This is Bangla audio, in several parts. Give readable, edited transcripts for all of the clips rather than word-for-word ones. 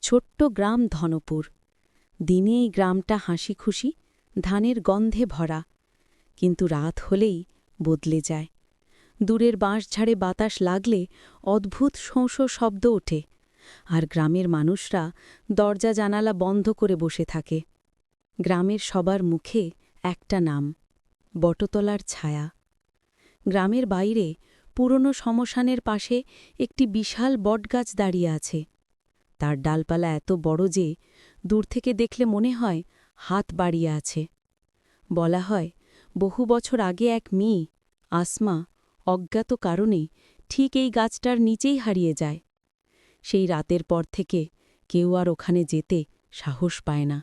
ছোট্ট গ্রাম ধনপুর। দিনে এই গ্রামটা হাসি খুশি, ধানের গন্ধে ভরা। কিন্তু রাত হলেই বদলে যায়। দূরের বাঁশঝাড়ে বাতাস লাগলে অদ্ভুত শোঁ শোঁ শব্দ ওঠে, আর গ্রামের মানুষরা দরজা জানালা বন্ধ করে বসে থাকে। গ্রামের সবার মুখে একটা নাম, বটতলার ছায়া। গ্রামের বাইরে পুরনো শ্মশানের পাশে একটি বিশাল বটগাছ দাঁড়িয়ে আছে। তার ডালপালা এত বড় যে দূর থেকে দেখলে মনে হয় হাত বাড়িয়ে আছে। বলা হয় বহু বছর আগে এক মেয়ে, আসমা, অজ্ঞাত কারণে ঠিক এই গাছটার নিচেই হারিয়ে যায়। সেই রাতের পর থেকে কেউ আর ওখানে যেতে সাহস পায় না।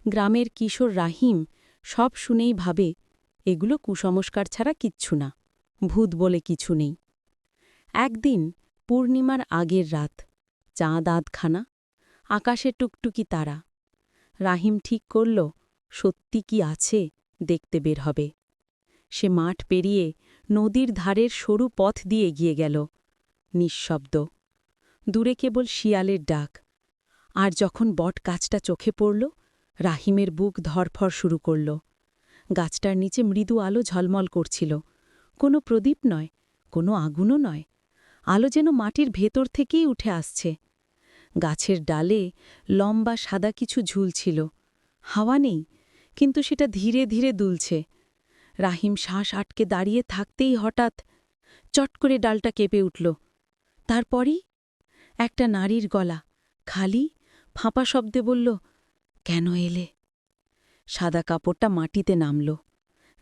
গ্রামের কিশোর রাহিম সব শুনেই ভাবে এগুলো কুসংস্কার ছাড়া কিচ্ছু না, ভূত বলে কিছু নেই। একদিন পূর্ণিমার আগের রাত, চাঁদ আধখানা, আকাশে টুকটুকি তারা। রাহিম ঠিক করল সত্যি কি আছে দেখতে বের হবে। সে মাঠ পেরিয়ে নদীর ধারের সরু পথ দিয়ে এগিয়ে গেল। নিঃশব্দ, দূরে কেবল শিয়ালের ডাক। আর যখন বট গাছটা চোখে পড়ল, রাহিমের বুক ধরফর শুরু করল। গাছটার নিচে মৃদু আলো ঝলমল করছিল। কোনো প্রদীপ নয়, কোনো আগুনও নয়, আলো যেন মাটির ভেতর থেকেই উঠে আসছে। গাছের ডালে লম্বা সাদা কিছু ঝুলছিল। হাওয়া নেই, কিন্তু সেটা ধীরে ধীরে দুলছে। রাহিম শ্বাস আটকে দাঁড়িয়ে থাকতেই হঠাৎ চট করে ডালটা কেঁপে উঠল। তারপরই একটা নারীর গলা, খালি, ফাঁপা শব্দে বলল, কেন এলে? সাদা কাপড়টা মাটিতে নামল।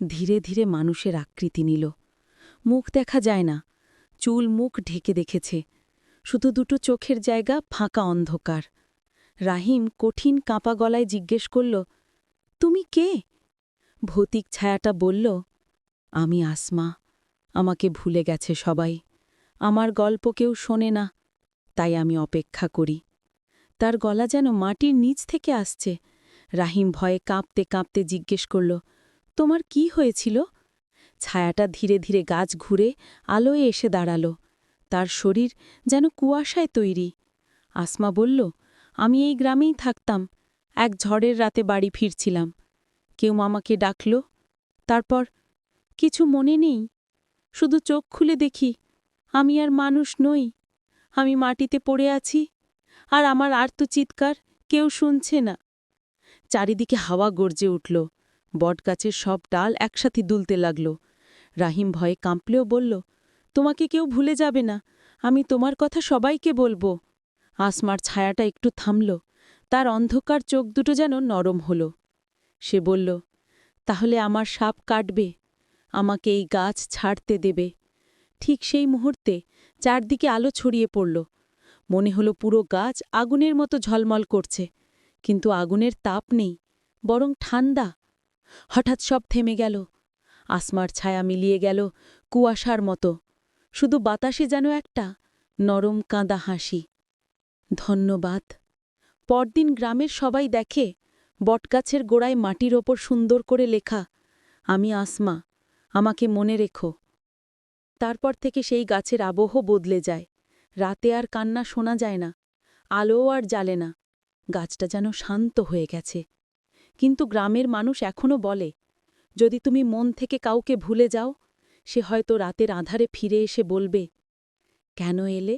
ধীরে ধীরে মানুষের আকৃতি নিল। মুখ দেখা যায় না, চুল মুখ ঢেকে দেখেছে, শুধু দুটো চোখের জায়গা ফাঁকা অন্ধকার। রাহিম কঠিন কাঁপা গলায় জিজ্ঞেস করল, তুমি কে? ভৌতিক ছায়াটা বলল, আমি আসমা, আমাকে ভুলে গেছে সবাই। আমার গল্প কেউ শোনে না, তাই আমি অপেক্ষা করি। তার গলা যেন মাটির নিচ থেকে আসছে। রাহিম ভয়ে কাঁপতে কাঁপতে জিজ্ঞেস করল, তোমার কি হয়েছিল? ছায়াটা ধীরে ধীরে গাছ ঘুরে আলোয় এসে দাঁড়াল। তার শরীর যেন কুয়াশায় তৈরি। আসমা বলল, আমি এই গ্রামেই থাকতাম, এক ঝড়ের রাতে বাড়ি ফিরছিলাম। কেউ আমাকে ডাকল। তারপর কিছু মনে নেই, শুধু চোখ খুলে দেখি আমি আর মানুষ নই। আমি মাটিতে পড়ে আছি, আর আমার আর্তচিৎকার কেউ শুনছে না। চারিদিকে হাওয়া গর্জে উঠল। বটগাছের সব ডাল একসাথে দুলতে লাগল। রাহিম ভয়ে কাঁপলেও বলল, তোমাকে কেউ ভুলে যাবে না, আমি তোমার কথা সবাইকে বলবো। আসমার ছায়াটা একটু থামল, তার অন্ধকার চোখ দুটো যেন নরম হল। সে বলল, তাহলে আমার সাপ কাটবে, আমাকে এই গাছ ছাড়তে দেবে। ঠিক সেই মুহূর্তে চারদিকে আলো ছড়িয়ে পড়ল। মনে হলো পুরো গাছ আগুনের মতো ঝলমল করছে, কিন্তু আগুনের তাপ নেই, বরং ঠান্ডা। হঠাৎ সব থেমে গেল। আসমার ছায়া মিলিয়ে গেল কুয়াশার মতো, শুধু বাতাসে যেন একটা নরম কাঁদা হাসি। ধন্যবাদ। পরদিন গ্রামের সবাই দেখে বটগাছের গোড়ায় মাটির ওপর সুন্দর করে লেখা, আমি আসমা, আমাকে মনে রেখো। তারপর থেকে সেই গাছের আবহ বদলে যায়। রাতে আর কান্না শোনা যায় না, আলোও আর জ্বালে না। গাছটা যেন শান্ত হয়ে গেছে। কিন্তু গ্রামের মানুষ এখনও বলে, যদি তুমি মন থেকে কাউকে ভুলে যাও, সে হয়তো রাতের আঁধারে ফিরে এসে বলবে, কেন এলে?